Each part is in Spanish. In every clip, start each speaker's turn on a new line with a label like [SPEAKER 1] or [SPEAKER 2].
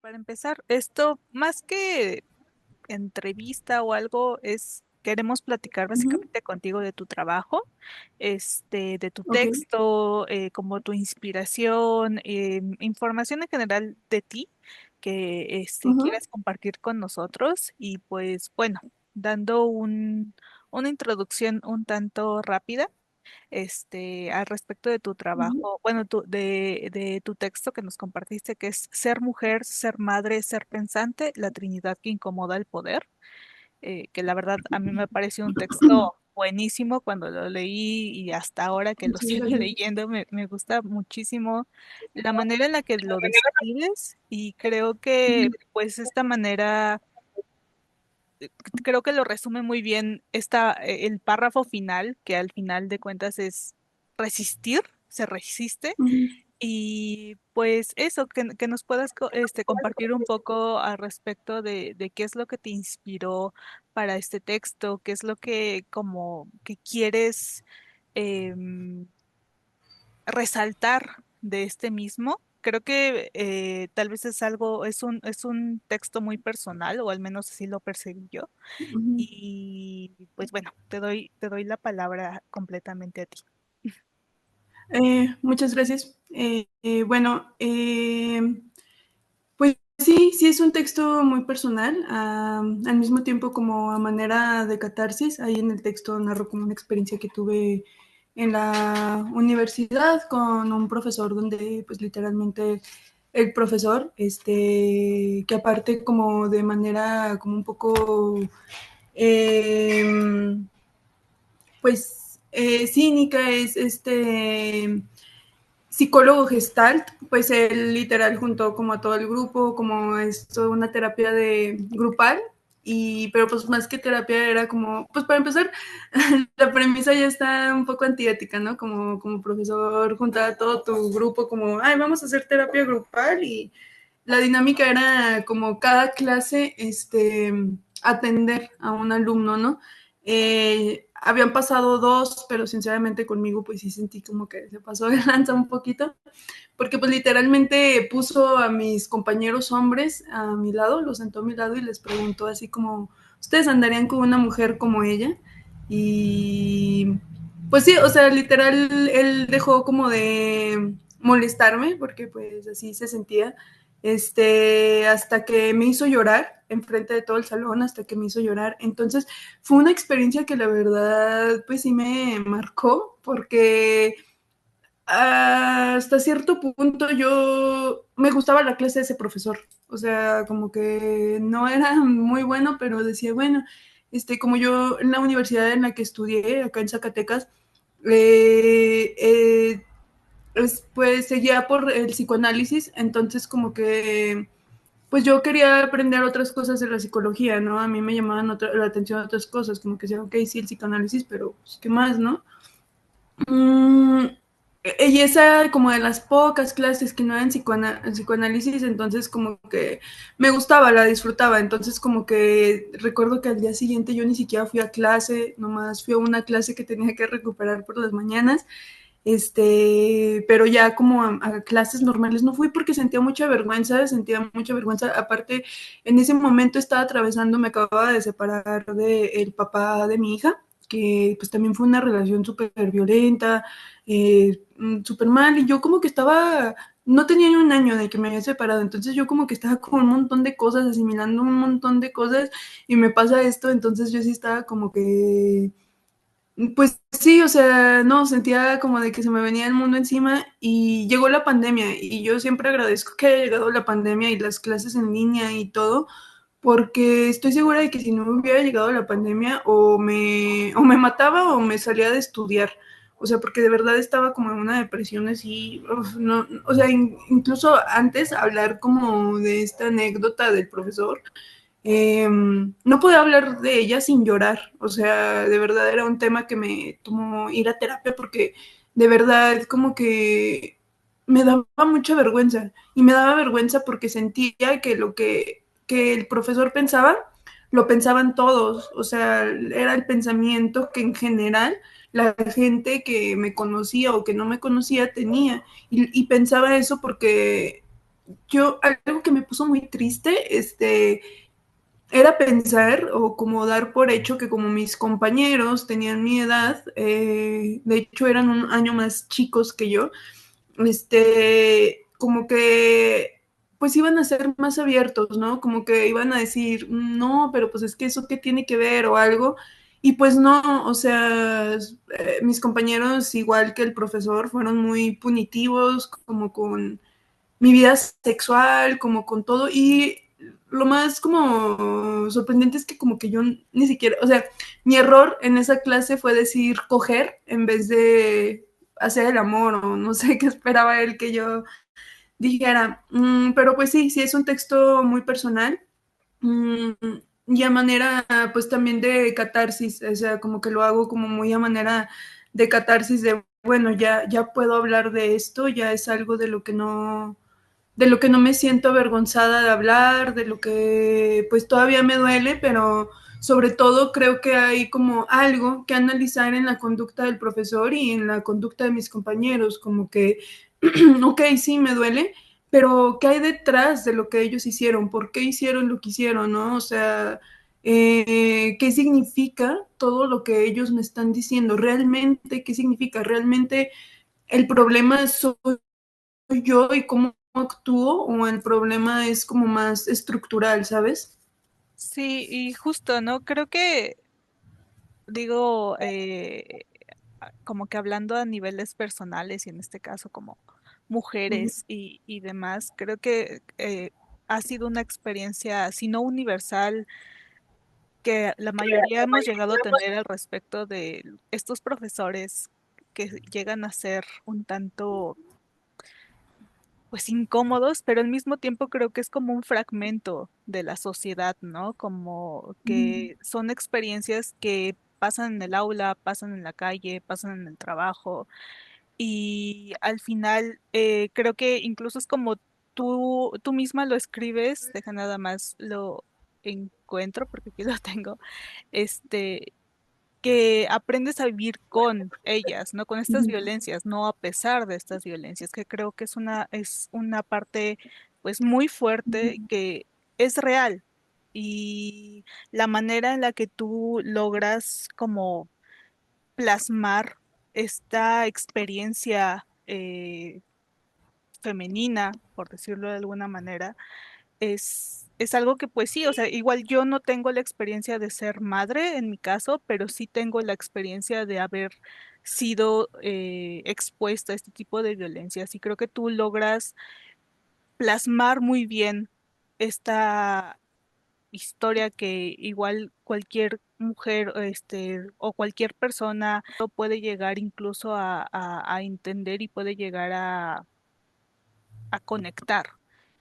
[SPEAKER 1] Para empezar, esto más que entrevista o algo queremos platicar
[SPEAKER 2] Ujú.
[SPEAKER 1] básicamente contigo de tu trabajo, de tu
[SPEAKER 2] Ok.
[SPEAKER 1] texto, como tu inspiración, información en general de ti que
[SPEAKER 2] Ujú.
[SPEAKER 1] quieras compartir con nosotros y pues bueno, dando una introducción un tanto rápida al respecto de tu
[SPEAKER 2] Ujú.
[SPEAKER 1] trabajo, bueno, de tu texto que nos compartiste, que es ser mujer, ser madre, ser pensante, la Trinidad que incomoda el poder, que la verdad a mí me pareció un texto buenísimo cuando lo leí y hasta ahora que lo
[SPEAKER 2] Muchas
[SPEAKER 1] sigo
[SPEAKER 2] gracias.
[SPEAKER 1] leyendo, me gusta muchísimo la manera en la que lo describes y creo que
[SPEAKER 2] Ujú.
[SPEAKER 1] pues esta manera creo que lo resume muy bien el párrafo final, que al final de cuentas es resistir, se resiste.
[SPEAKER 2] Ujú.
[SPEAKER 1] Y pues eso, que nos puedas compartir un poco al respecto de qué es lo que te inspiró para este texto, qué es lo que como que quieres em, resaltar de este mismo. Creo que tal vez es un texto muy personal, o al menos así lo percibí yo.
[SPEAKER 2] Ujú.
[SPEAKER 1] Y pues bueno, te doy la palabra completamente a ti.
[SPEAKER 2] Muchas gracias. Bueno, pues sí, sí es un texto muy personal, al mismo tiempo como a manera de catarsis. Ahí en el texto narro como una experiencia que tuve en la universidad con un profesor donde pues literalmente el profesor, que aparte como de manera como un poco eh, pues cínica, es psicólogo gestalt, pues él literal juntó como a todo el grupo, como esto, una terapia de grupal, pero pues más que terapia era como, pues para empezar, la premisa ya está un poco antiética, ¿no? Como profesor juntar a todo tu grupo como, ay, vamos a hacer terapia grupal y la dinámica era como cada clase, atender a un alumno, ¿no? Habían pasado dos, pero sinceramente conmigo pues sí sentí como que se pasó de lanza un poquito, porque pues literalmente puso a mis compañeros hombres a mi lado, los sentó a mi lado y les preguntó así como, ¿ustedes andarían con una mujer como ella? Y pues sí, o sea, literal él dejó como de molestarme, porque pues así se sentía, hasta que me hizo llorar enfrente de todo el salón, hasta que me hizo llorar. Entonces fue una experiencia que la verdad pues sí me marcó, porque hasta cierto punto yo me gustaba la clase de ese profesor, o sea, como que no era muy bueno, pero decía, bueno, como yo en la universidad en la que estudié, acá en Zacatecas, eh, eh, pues seguía por el psicoanálisis, entonces como que pues yo quería aprender otras cosas de la psicología, ¿no? A mí me llamaban la atención otras cosas, como que decía, ok, sí, el psicoanálisis, pero pues, ¿qué más, no? Mm, y esa como de las pocas clases que no eran psicoanálisis, entonces como que me gustaba, la disfrutaba, entonces como que recuerdo que al día siguiente yo ni siquiera fui a clase, nomás fui a una clase que tenía que recuperar por las mañanas, pero ya como a clases normales no fui porque sentía mucha vergüenza, aparte en ese momento estaba atravesando, me acababa de separar del papá de mi hija, que pues también fue una relación súper violenta, súper mal, y yo como que estaba, no tenía ni un año de que me había separado, entonces yo como que estaba con un montón de cosas, asimilando un montón de cosas, y me pasa esto, entonces yo sí estaba como que pues sí, o sea, no, sentía como de que se me venía el mundo encima y llegó la pandemia y yo siempre agradezco que haya llegado la pandemia y las clases en línea y todo, porque estoy segura de que si no hubiera llegado la pandemia o me mataba o me salía de estudiar. O sea, porque de verdad estaba como en una depresión así, uf, no, o sea, incluso antes hablar como de esta anécdota del profesor, no podía hablar de ella sin llorar, o sea, de verdad era un tema que me tomó ir a terapia porque de verdad como que me daba mucha vergüenza y me daba vergüenza porque sentía que que el profesor pensaba, lo pensaban todos, o sea, era el pensamiento que en general la gente que me conocía o que no me conocía tenía y pensaba eso porque algo que me puso muy triste, era pensar o como dar por hecho que como mis compañeros tenían mi edad, de hecho eran un año más chicos que yo, como que pues iban a ser más abiertos, ¿no? Como que iban a decir, no, pero pues es que eso qué tiene que ver o algo. Y pues no, o sea, mis compañeros, igual que el profesor, fueron muy punitivos, como con mi vida sexual, como con todo. Y lo más como sorprendente es que como que yo ni siquiera, o sea, mi error en esa clase fue decir coger en vez de hacer el amor o no sé qué esperaba él que yo dijera. Pero pues sí, sí es un texto muy personal. Mm, y a manera pues también de catarsis, o sea, como que lo hago como muy a manera de catarsis de, bueno, ya puedo hablar de esto, ya es algo de lo que no me siento avergonzada de hablar, de lo que pues todavía me duele, pero sobre todo creo que hay como algo que analizar en la conducta del profesor y en la conducta de mis compañeros, como que, ok, sí, me duele, pero ¿qué hay detrás de lo que ellos hicieron? ¿Por qué hicieron lo que hicieron, no? O sea, ¿qué significa todo lo que ellos me están diciendo? ¿Realmente qué significa? ¿Realmente el problema soy yo y cómo actúo o el problema es como más estructural, ¿sabes?
[SPEAKER 1] Sí, y justo, ¿no? Creo que, digo, como que hablando a niveles personales y en este caso como mujeres y demás, creo que ha sido una experiencia, si no universal, que la mayoría hemos llegado a tener al respecto de estos profesores que llegan a ser un tanto, pues, incómodos, pero al mismo tiempo creo que es como un fragmento de la sociedad, ¿no? Como que son experiencias que pasan en el aula, pasan en la calle, pasan en el trabajo y al final creo que incluso es como tú misma lo escribes, deja nada más lo encuentro porque aquí lo tengo, este, que aprendes a vivir con ellas, ¿no? Con estas violencias, no a pesar de estas violencias, que creo que es una parte pues muy fuerte que es real y la manera en la que tú logras como plasmar esta experiencia femenina, por decirlo de alguna manera, es algo que pues sí, o sea, igual yo no tengo la experiencia de ser madre en mi caso, pero sí tengo la experiencia de haber sido expuesta a este tipo de violencias y creo que tú logras plasmar muy bien esta historia que igual cualquier mujer, o cualquier persona puede llegar incluso a entender y puede llegar a conectar.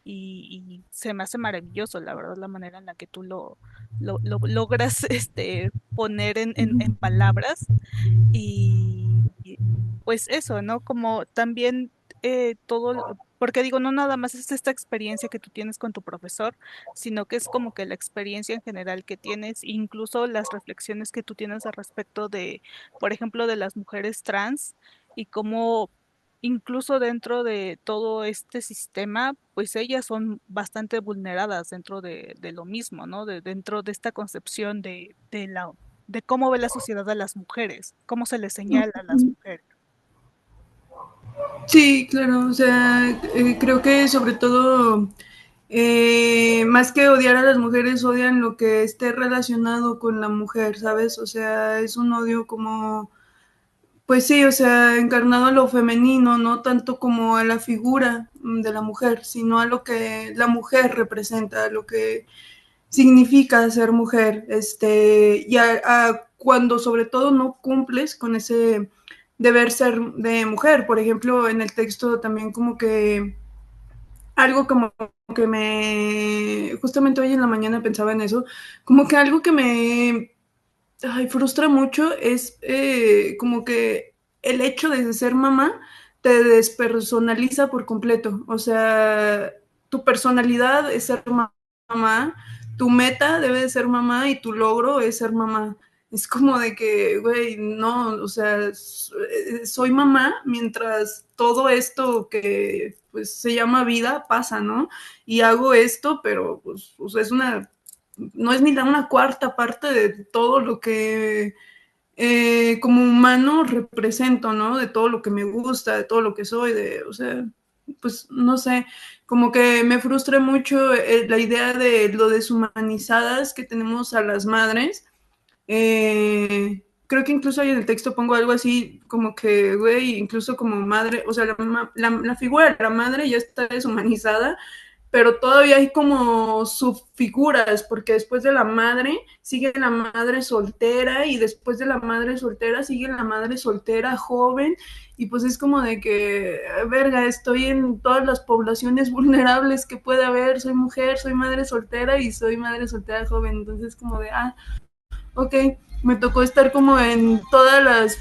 [SPEAKER 1] Y se me hace maravilloso, la verdad, la manera en la que tú lo logras poner en palabras. Y pues eso, ¿no? Como también porque digo, no nada más es esta experiencia que tú tienes con tu profesor, sino que es como que la experiencia en general que tienes, incluso las reflexiones que tú tienes al respecto de, por ejemplo, de las mujeres trans y cómo incluso dentro de todo este sistema, pues ellas son bastante vulneradas dentro de lo mismo, ¿no? Dentro de esta concepción de cómo ve la sociedad a las mujeres, cómo se les señala a las mujeres.
[SPEAKER 2] Sí, claro, o sea, creo que sobre todo, más que odiar a las mujeres, odian lo que esté relacionado con la mujer, ¿sabes? O sea, es un odio como, pues sí, o sea, encarnado a lo femenino, no tanto como a la figura de la mujer, sino a lo que la mujer representa, a lo que significa ser mujer, y a cuando sobre todo no cumples con ese deber ser de mujer. Por ejemplo, en el texto también como que algo como que justamente hoy en la mañana pensaba en eso, como que algo que frustra mucho es como que el hecho de ser mamá te despersonaliza por completo. O sea, tu personalidad es ser mamá, tu meta debe de ser mamá y tu logro es ser mamá. Es como de que, güey, no, o sea, soy mamá mientras todo esto que pues se llama vida, pasa, ¿no? Y hago esto, pero pues, o sea, no es ni una cuarta parte de todo lo que como humano represento, ¿no? De todo lo que me gusta, de todo lo que soy, o sea, pues no sé, como que me frustra mucho la idea de lo deshumanizadas que tenemos a las madres. Creo que incluso ahí en el texto pongo algo así como que, güey, incluso como madre, o sea, la figura de la madre ya está deshumanizada, pero todavía hay como subfiguras, porque después de la madre sigue la madre soltera y después de la madre soltera sigue la madre soltera joven y pues es como de que, verga, estoy en todas las poblaciones vulnerables que puede haber, soy mujer, soy madre soltera y soy madre soltera joven, entonces como de, ok, me tocó estar como en todas las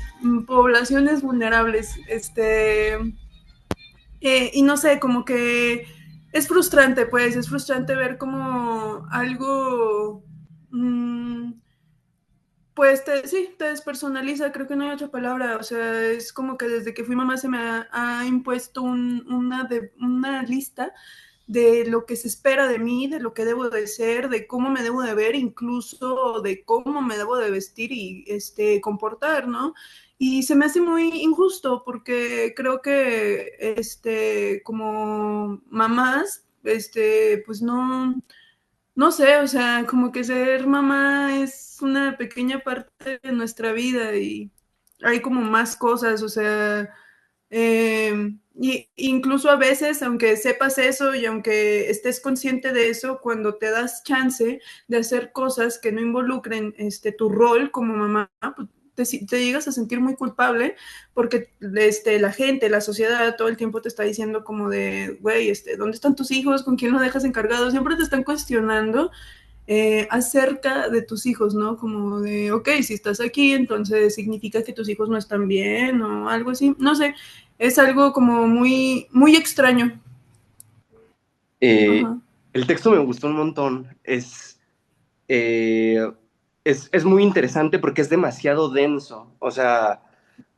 [SPEAKER 2] poblaciones vulnerables, y no sé, como que es frustrante, pues, es frustrante ver como algo, pues, sí, te despersonaliza, creo que no hay otra palabra, o sea, es como que desde que fui mamá se me ha impuesto una lista de lo que se espera de mí, de lo que debo de ser, de cómo me debo de ver, incluso de cómo me debo de vestir y comportar, ¿no? Y se me hace muy injusto porque creo que como mamás, pues no sé, o sea, como que ser mamá es una pequeña parte de nuestra vida y hay como más cosas, o sea, y incluso a veces, aunque sepas eso y aunque estés consciente de eso, cuando te das chance de hacer cosas que no involucren tu rol como mamá, pues te llegas a sentir muy culpable porque la gente, la sociedad todo el tiempo te está diciendo como de, güey, ¿dónde están tus hijos? ¿Con quién lo dejas encargado? Siempre te están cuestionando acerca de tus hijos, ¿no? Como de, ok, si estás aquí, entonces significa que tus hijos no están bien o algo así. No sé, es algo como muy, muy extraño.
[SPEAKER 3] Eh,
[SPEAKER 2] Ajá.
[SPEAKER 3] el texto me gustó un montón. Eh, es muy interesante porque es demasiado denso. O sea,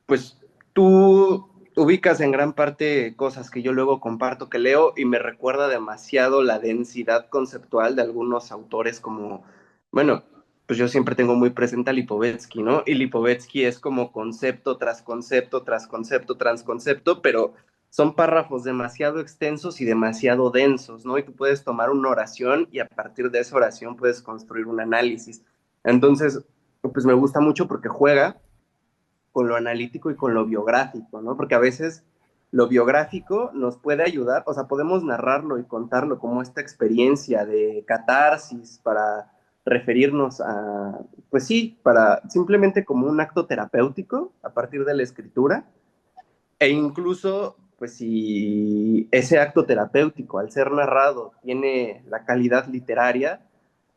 [SPEAKER 3] pues tú ubicas en gran parte cosas que yo luego comparto que leo y me recuerda demasiado la densidad conceptual de algunos autores como, bueno, pues yo siempre tengo muy presente a Lipovetsky, ¿no? Y Lipovetsky es como concepto tras concepto, tras concepto, tras concepto, pero son párrafos demasiado extensos y demasiado densos, ¿no? Y tú puedes tomar una oración y a partir de esa oración puedes construir un análisis. Entonces, pues me gusta mucho porque juega con lo analítico y con lo biográfico, ¿no? Porque a veces lo biográfico nos puede ayudar, o sea, podemos narrarlo y contarlo como esta experiencia de catarsis para referirnos a, pues sí, para simplemente como un acto terapéutico a partir de la escritura, e incluso, pues si ese acto terapéutico, al ser narrado, tiene la calidad literaria,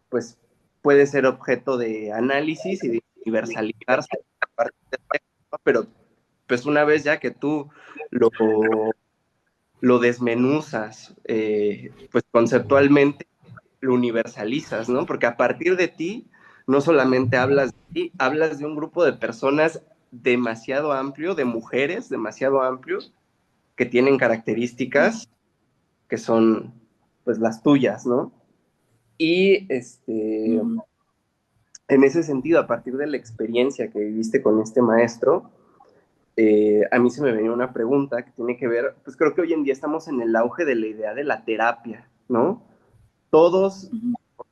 [SPEAKER 3] pues puede ser objeto de análisis y de universalizarse a partir del texto, ¿no? Pero pues una vez ya que tú lo, lo desmenuzas, pues conceptualmente lo universalizas, ¿no? Porque a partir de ti no solamente hablas de ti, hablas de un grupo de personas demasiado amplio, de mujeres demasiado amplio, que tienen características que son pues las tuyas, ¿no? Y en ese sentido, a partir de la experiencia que viviste con este maestro, a mí se me venía una pregunta que tiene que ver, pues creo que hoy en día estamos en el auge de la idea de la terapia, ¿no? Todos,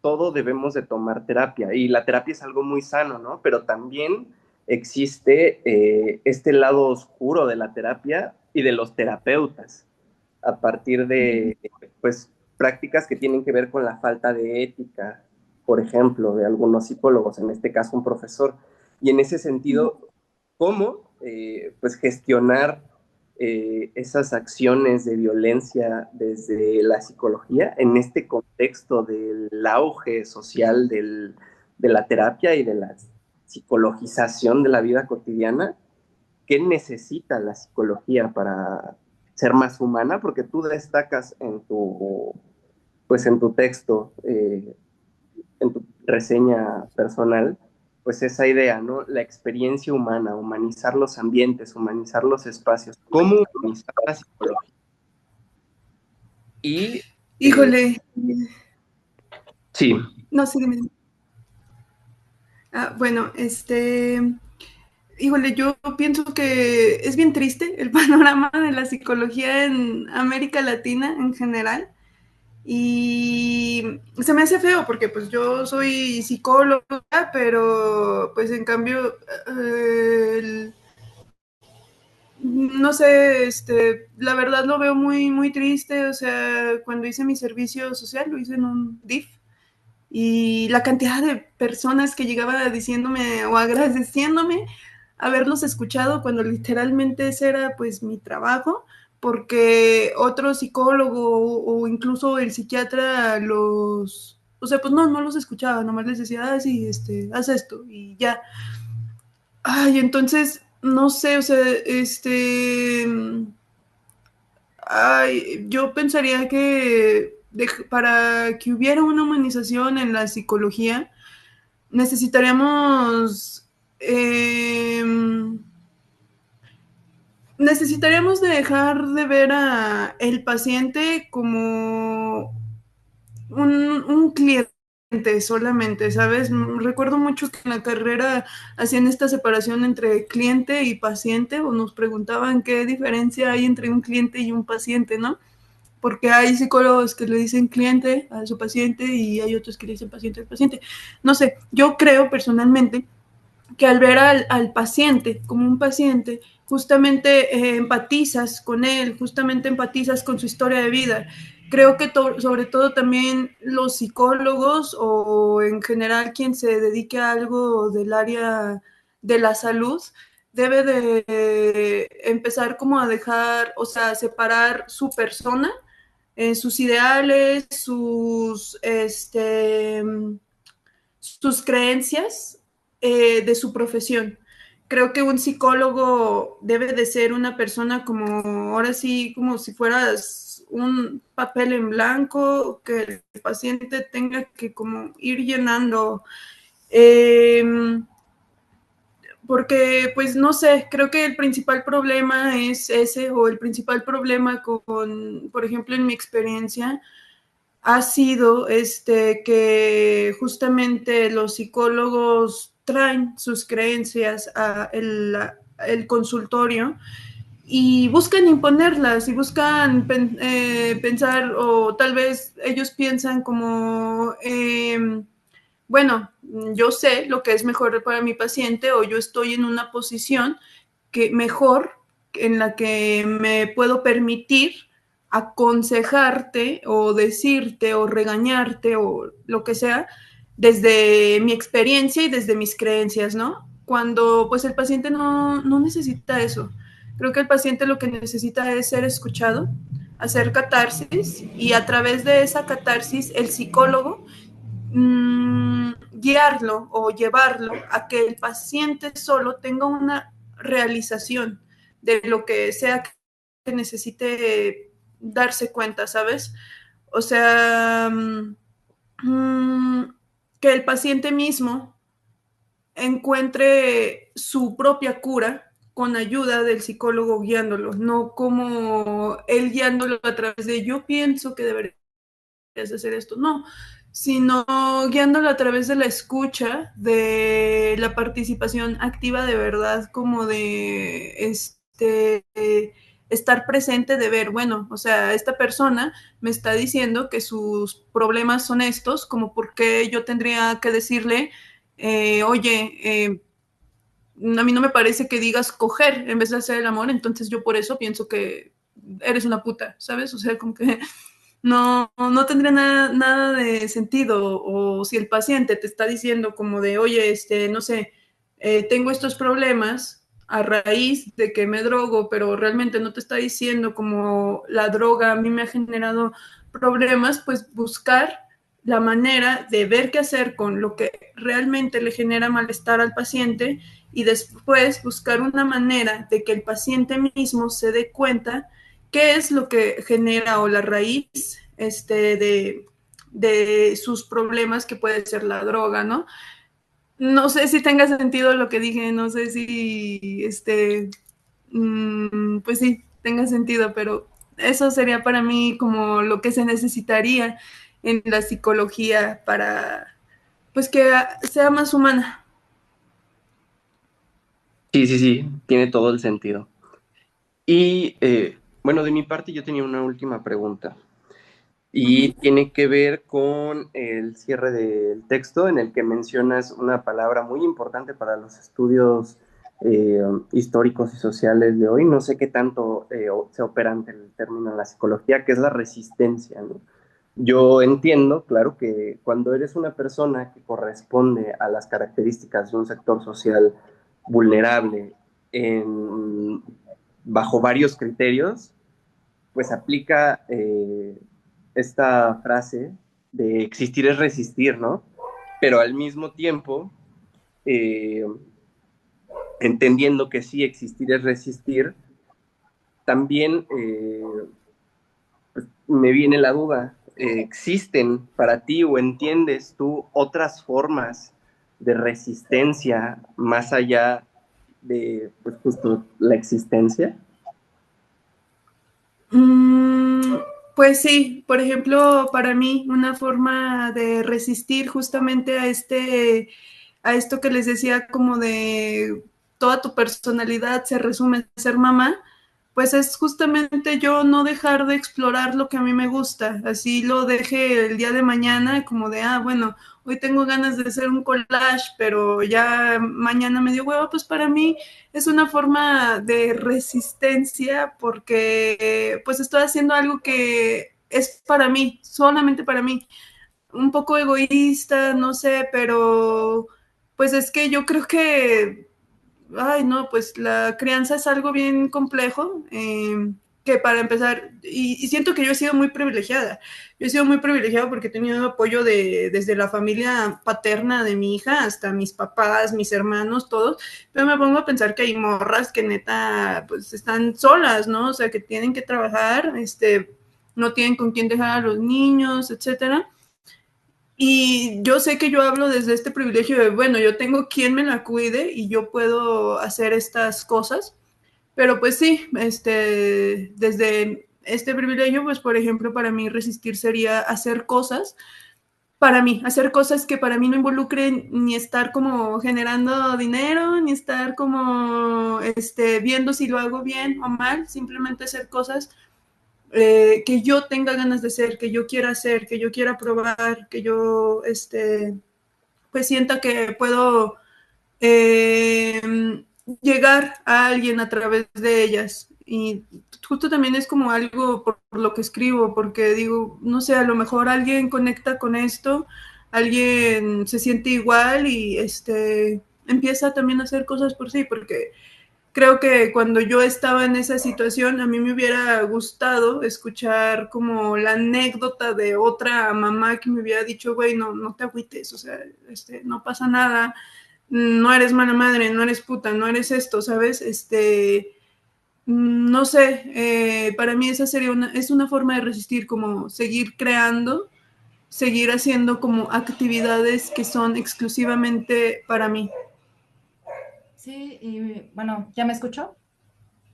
[SPEAKER 3] todos debemos de tomar terapia y la terapia es algo muy sano, ¿no? Pero también existe este lado oscuro de la terapia y de los terapeutas a partir de, pues, prácticas que tienen que ver con la falta de ética, por ejemplo, de algunos psicólogos, en este caso un profesor. Y en ese sentido, ¿cómo pues gestionar esas acciones de violencia desde la psicología en este contexto del auge social de la terapia y de la psicologización de la vida cotidiana? ¿Qué necesita la psicología para ser más humana? Porque tú destacas pues en tu texto, en tu reseña personal, pues esa idea, ¿no? La experiencia humana, humanizar los ambientes, humanizar los espacios. ¿Cómo humanizar la psicología? Y
[SPEAKER 2] Híjole,
[SPEAKER 3] sí,
[SPEAKER 2] no sé, dime. Bueno, híjole, yo pienso que es bien triste el panorama de la psicología en América Latina en general. Y se me hace feo porque pues yo soy psicóloga, pero pues en cambio, no sé, la verdad lo veo muy, muy triste. O sea, cuando hice mi servicio social, lo hice en un DIF. Y la cantidad de personas que llegaban diciéndome o agradeciéndome haberlos escuchado cuando literalmente ese era pues mi trabajo, porque otro psicólogo o incluso el psiquiatra o sea, pues no los escuchaba, nomás les decía, sí, haz esto y ya. Ay, entonces, no sé, o sea, ay, yo pensaría que para que hubiera una humanización en la psicología, necesitaríamos eh, necesitaríamos dejar de ver a el paciente como un cliente solamente, ¿sabes? Recuerdo mucho que en la carrera hacían esta separación entre cliente y paciente, o nos preguntaban qué diferencia hay entre un cliente y un paciente, ¿no? Porque hay psicólogos que le dicen cliente a su paciente y hay otros que le dicen paciente al paciente. No sé, yo creo personalmente que al ver al paciente como un paciente, justamente empatizas con él, justamente empatizas con su historia de vida. Creo que sobre todo también los psicólogos o en general quien se dedique a algo del área de la salud, debe de empezar como a dejar, o sea, separar su persona, sus ideales, sus creencias de su profesión. Creo que un psicólogo debe de ser una persona como, ahora sí, como si fueras un papel en blanco que el paciente tenga que como ir llenando. Eh, Porque, pues, no sé, creo que el principal problema es ese, o el principal problema con, por ejemplo, en mi experiencia, ha sido que justamente los psicólogos traen sus creencias a el consultorio y buscan imponerlas y buscan pensar, o tal vez ellos piensan como, bueno, yo sé lo que es mejor para mi paciente, o yo estoy en una posición que mejor, en la que me puedo permitir aconsejarte o decirte o regañarte o lo que sea desde mi experiencia y desde mis creencias, ¿no? Cuando pues el paciente no necesita eso. Creo que el paciente lo que necesita es ser escuchado, hacer catarsis, y a través de esa catarsis el psicólogo guiarlo o llevarlo a que el paciente solo tenga una realización de lo que sea que necesite darse cuenta, ¿sabes? O sea, que el paciente mismo encuentre su propia cura con ayuda del psicólogo guiándolo, no como él guiándolo a través de yo pienso que debería hacer esto, no, sino guiándolo a través de la escucha, de la participación activa de verdad, como de estar presente, de ver, bueno, o sea, esta persona me está diciendo que sus problemas son estos, como por qué yo tendría que decirle, oye, a mí no me parece que digas coger en vez de hacer el amor, entonces yo por eso pienso que eres una puta, ¿sabes? O sea, como que no tendría nada de sentido. O si el paciente te está diciendo como de, oye, no sé, tengo estos problemas a raíz de que me drogo, pero realmente no te está diciendo como la droga a mí me ha generado problemas, pues buscar la manera de ver qué hacer con lo que realmente le genera malestar al paciente, y después buscar una manera de que el paciente mismo se dé cuenta qué es lo que genera o la raíz de sus problemas, que puede ser la droga, ¿no? No sé si tenga sentido lo que dije, no sé si, pues sí, tenga sentido, pero eso sería para mí como lo que se necesitaría en la psicología para, pues, que sea más humana.
[SPEAKER 3] Sí, sí, sí, tiene todo el sentido. Y bueno, de mi parte yo tenía una última pregunta y
[SPEAKER 2] Ujú.
[SPEAKER 3] tiene que ver con el cierre del texto en el que mencionas una palabra muy importante para los estudios eh, históricos y sociales de hoy. No sé qué tanto se opera ante el término en la psicología, que es la resistencia, ¿no? Yo entiendo, claro, que cuando eres una persona que corresponde a las características de un sector social vulnerable en, bajo varios criterios, pues aplica esta frase de existir es resistir, ¿no? Pero al mismo tiempo, eh, entendiendo que sí, existir es resistir, también me viene la duda, ¿existen para ti o entiendes tú otras formas de resistencia más allá de pues, justo la existencia?
[SPEAKER 2] Mm, pues sí, por ejemplo, para mí una forma de resistir justamente a esto que les decía como de toda tu personalidad se resume en ser mamá, pues es justamente yo no dejar de explorar lo que a mí me gusta, así lo deje el día de mañana como de, bueno, hoy tengo ganas de hacer un collage, pero ya mañana me dio huevo, pues para mí es una forma de resistencia porque pues estoy haciendo algo que es para mí, solamente para mí. Un poco egoísta, no sé, pero pues es que yo creo que, ay, no, pues la crianza es algo bien complejo, que para empezar, y siento que yo he sido muy privilegiada. Yo he sido muy privilegiada porque he tenido apoyo desde la familia paterna de mi hija hasta mis papás, mis hermanos, todos, pero me pongo a pensar que hay morras que neta, pues están solas, ¿no? O sea, que tienen que trabajar, no tienen con quién dejar a los niños, etcétera. Y yo sé que yo hablo desde este privilegio de, bueno, yo tengo quien me la cuide y yo puedo hacer estas cosas, pero pues sí, desde este privilegio, pues por ejemplo, para mí resistir sería hacer cosas para mí, hacer cosas que para mí no involucren ni estar como generando dinero, ni estar como viendo si lo hago bien o mal, simplemente hacer cosas que yo tenga ganas de hacer, que yo quiera hacer, que yo quiera probar, que yo pues sienta que puedo eh, llegar a alguien a través de ellas. Y justo también es como algo por lo que escribo, porque digo, no sé, a lo mejor alguien conecta con esto, alguien se siente igual y empieza también a hacer cosas por sí, porque creo que cuando yo estaba en esa situación, a mí me hubiera gustado escuchar como la anécdota de otra mamá que me hubiera dicho, güey, no, no te agüites, o sea, no pasa nada, no eres mala madre, no eres puta, no eres esto, ¿sabes? No sé, para mí esa sería es una forma de resistir, como seguir creando, seguir haciendo como actividades que son exclusivamente para mí.
[SPEAKER 4] Sí, y bueno, ¿ya me escuchó?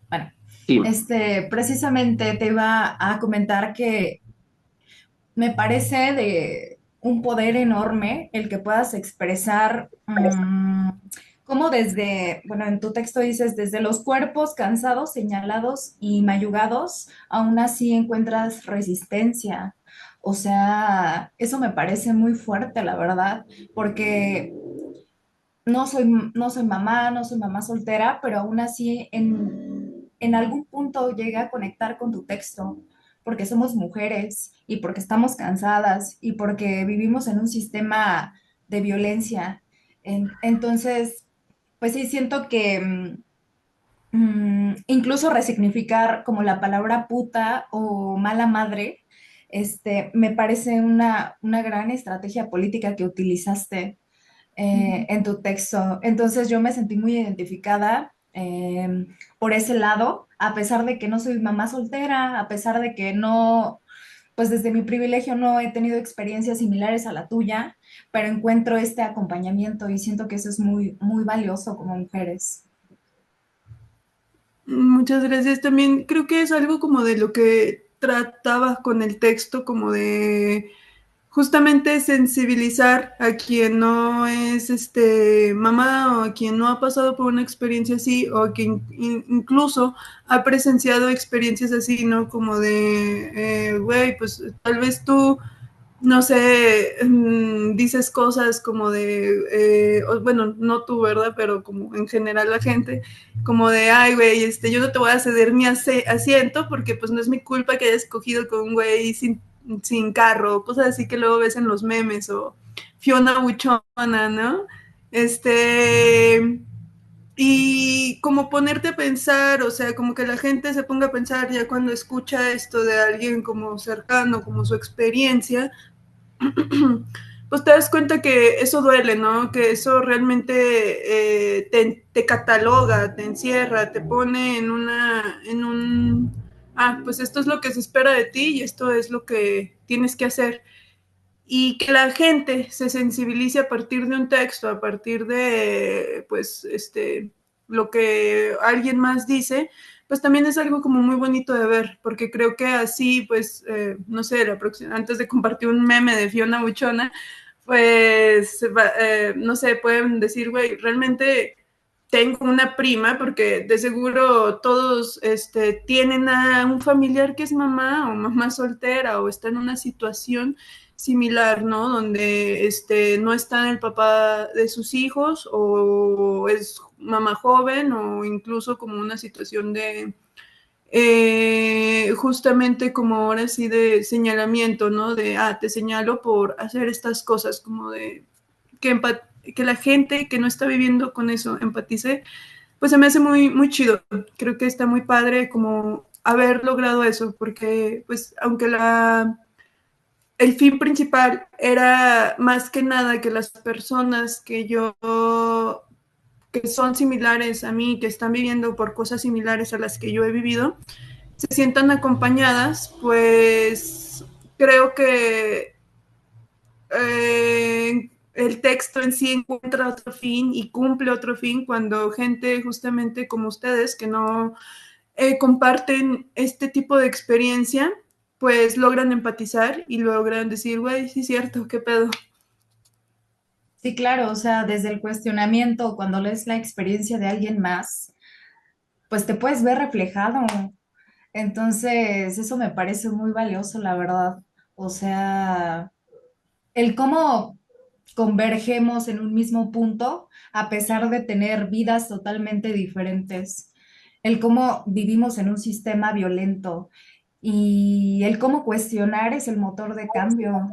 [SPEAKER 4] Bueno,
[SPEAKER 3] Sí,
[SPEAKER 4] precisamente te iba a comentar que me parece de un poder enorme el que puedas expresar cómo desde, bueno, en tu texto dices, desde los cuerpos cansados, señalados y mayugados, aún así encuentras resistencia. O sea, eso me parece muy fuerte, la verdad, porque no soy mamá, no soy mamá soltera, pero aún así en algún punto llega a conectar con tu texto, porque somos mujeres y porque estamos cansadas y porque vivimos en un sistema de violencia. Entonces, pues sí, siento que incluso resignificar como la palabra puta o mala madre, me parece una gran estrategia política que utilizaste en tu texto. Entonces yo me sentí muy identificada por ese lado, a pesar de que no soy mamá soltera, a pesar de que no, pues desde mi privilegio no he tenido experiencias similares a la tuya, pero encuentro este acompañamiento y siento que eso es muy, muy valioso como mujeres.
[SPEAKER 2] Muchas gracias. También creo que es algo como de lo que trataba con el texto, como de justamente sensibilizar a quien no es mamá o a quien no ha pasado por una experiencia así o a quien incluso ha presenciado experiencias así, ¿no? Como de, güey, pues tal vez tú no sé, dices cosas como de, bueno, no tú, ¿verdad? Pero como en general la gente, como de, ay, güey, yo no te voy a ceder mi asiento porque pues no es mi culpa que hayas cogido con un güey sin carro, cosas así que luego ves en los memes o Fiona Buchona, ¿no? Este, y como ponerte a pensar, o sea, como que la gente se ponga a pensar ya cuando escucha esto de alguien como cercano, como su experiencia, pues te das cuenta que eso duele, ¿no? Que eso realmente te cataloga, te encierra, te pone pues esto es lo que se espera de ti y esto es lo que tienes que hacer. Y que la gente se sensibilice a partir de un texto, a partir de, pues, lo que alguien más dice, pues también es algo como muy bonito de ver, porque creo que así, pues, no sé, antes de compartir un meme de Fiona Buchona, pues, no sé, pueden decir, güey, realmente tengo una prima, porque de seguro todos tienen a un familiar que es mamá o mamá soltera o está en una situación similar, ¿no? Donde no está el papá de sus hijos o es mamá joven o incluso como una situación de justamente como ahora sí de señalamiento, ¿no? De, te señalo por hacer estas cosas, como de que la gente que no está viviendo con eso empatice, pues se me hace muy, muy chido. Creo que está muy padre como haber logrado eso, porque pues aunque el fin principal era más que nada que las personas que son similares a mí, que están viviendo por cosas similares a las que yo he vivido, se sientan acompañadas, pues creo que el texto en sí encuentra otro fin y cumple otro fin cuando gente justamente como ustedes que no comparten este tipo de experiencia, pues logran empatizar y logran decir, güey, sí es cierto, qué pedo.
[SPEAKER 4] Sí, claro, o sea, desde el cuestionamiento, cuando lees la experiencia de alguien más, pues te puedes ver reflejado. Entonces, eso me parece muy valioso, la verdad. O sea, el cómo convergemos en un mismo punto a pesar de tener vidas totalmente diferentes, el cómo vivimos en un sistema violento y el cómo cuestionar es el motor de cambio.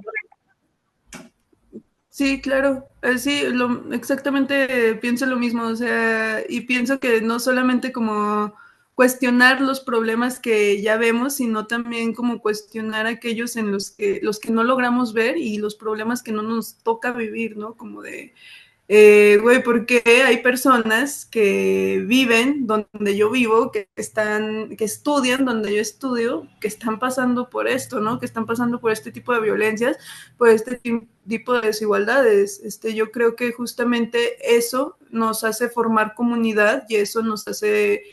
[SPEAKER 2] Sí, claro, sí, exactamente pienso lo mismo, o sea, y pienso que no solamente como cuestionar los problemas que ya vemos, sino también como cuestionar aquellos en los que no logramos ver y los problemas que no nos toca vivir, ¿no? Como de, güey, porque hay personas que viven donde yo vivo, que estudian donde yo estudio, que están pasando por esto, ¿no? Que están pasando por este tipo de violencias, por este tipo de desigualdades. Yo creo que justamente eso nos hace formar comunidad y eso nos hace,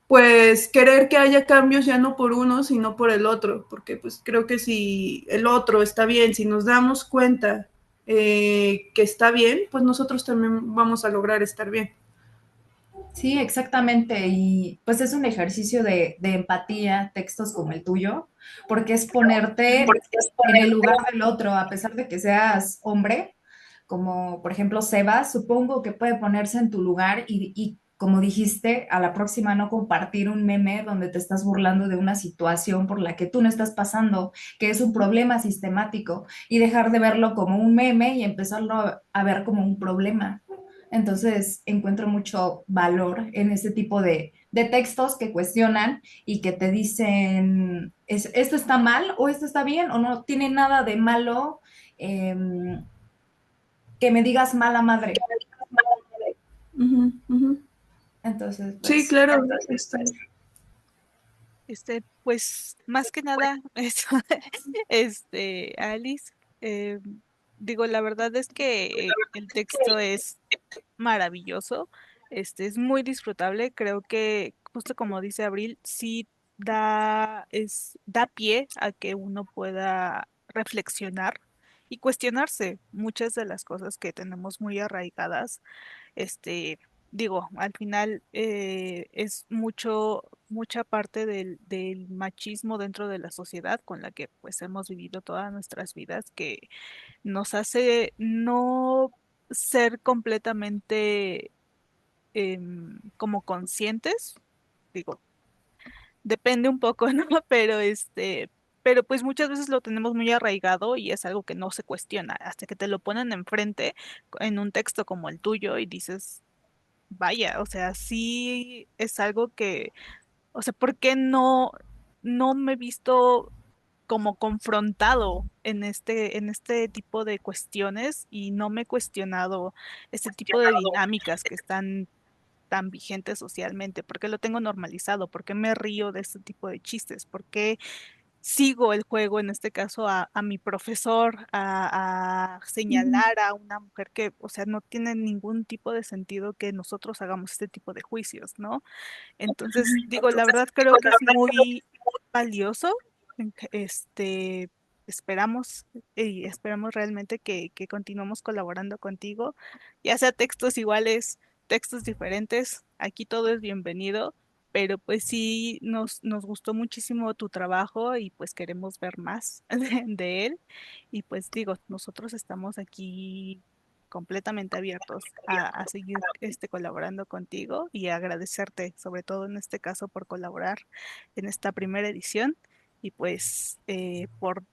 [SPEAKER 2] pues, querer que haya cambios ya no por uno, sino por el otro, porque pues creo que si el otro está bien, si nos damos cuenta que está bien, pues nosotros también vamos a lograr estar bien.
[SPEAKER 4] Sí, exactamente. Y pues es un ejercicio de empatía, textos como el tuyo, porque es ponerte en el lugar del otro, a pesar de que seas hombre, como por ejemplo Sebas, supongo que puede ponerse en tu lugar y como dijiste, a la próxima no compartir un meme donde te estás burlando de una situación por la que tú no estás pasando, que es un problema sistemático, y dejar de verlo como un meme y empezarlo a ver como un problema. Entonces, encuentro mucho valor en ese tipo de textos que cuestionan y que te dicen, ¿esto está mal o esto está bien o no tiene nada de malo que me digas mala madre?
[SPEAKER 2] Ujú, ujú.
[SPEAKER 4] Entonces,
[SPEAKER 2] Sí,
[SPEAKER 4] pues,
[SPEAKER 2] claro.
[SPEAKER 1] Pues más que nada, eso, Alice, eh, digo, la verdad es que el texto es maravilloso, es muy disfrutable, creo que justo como dice Abril, sí da pie a que uno pueda reflexionar y cuestionarse muchas de las cosas que tenemos muy arraigadas. Este, digo, al final es mucha parte del machismo dentro de la sociedad con la que pues hemos vivido todas nuestras vidas que nos hace no ser completamente como conscientes, digo, depende un poco, ¿no? Pero pues muchas veces lo tenemos muy arraigado y es algo que no se cuestiona hasta que te lo ponen enfrente en un texto como el tuyo y dices, vaya, o sea, sí es algo que, o sea, ¿por qué no me he visto como confrontado en este tipo de cuestiones y no me he cuestionado este tipo de dinámicas que están tan vigentes socialmente? ¿Por qué lo tengo normalizado? ¿Por qué me río de este tipo de chistes? ¿Por qué sigo el juego, en este caso, a mi profesor, a señalar a una mujer que, o sea, no tiene ningún tipo de sentido que nosotros hagamos este tipo de juicios, ¿no? Entonces, digo, la verdad creo que es muy valioso. Esperamos y esperamos realmente que continuemos colaborando contigo, ya sea textos iguales, textos diferentes, aquí todo es bienvenido, pero pues sí nos gustó muchísimo tu trabajo y pues queremos ver más de él. Y pues digo, nosotros estamos aquí completamente abiertos a seguir colaborando contigo y agradecerte, sobre todo en este caso, por colaborar en esta primera edición y pues por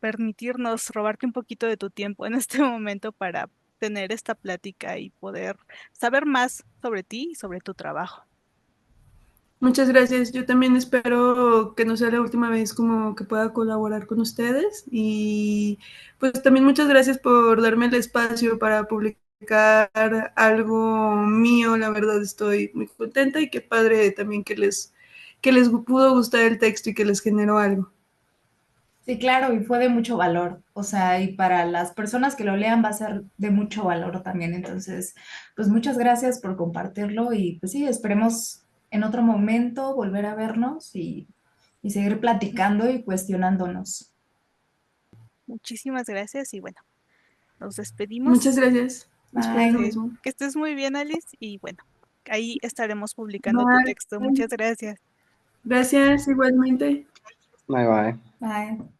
[SPEAKER 1] permitirnos robarte un poquito de tu tiempo en este momento para tener esta plática y poder saber más sobre ti y sobre tu trabajo.
[SPEAKER 2] Muchas gracias. Yo también espero que no sea la última vez como que pueda colaborar con ustedes y pues también muchas gracias por darme el espacio para publicar algo mío. La verdad estoy muy contenta y qué padre también que les pudo gustar el texto y que les generó algo.
[SPEAKER 4] Sí, claro, y fue de mucho valor, o sea, y para las personas que lo lean va a ser de mucho valor también. Entonces, pues muchas gracias por compartirlo y pues sí, esperemos en otro momento volver a vernos y seguir platicando y cuestionándonos.
[SPEAKER 1] Muchísimas gracias y bueno, nos
[SPEAKER 2] Muchas
[SPEAKER 1] despedimos.
[SPEAKER 2] gracias. Espero lo
[SPEAKER 4] Bye.
[SPEAKER 2] mismo.
[SPEAKER 1] Que estés muy bien, Alice, y bueno, ahí estaremos publicando tu
[SPEAKER 2] Bye.
[SPEAKER 1] texto. Muchas gracias.
[SPEAKER 2] Gracias igualmente.
[SPEAKER 3] Bye bye.
[SPEAKER 4] Bye.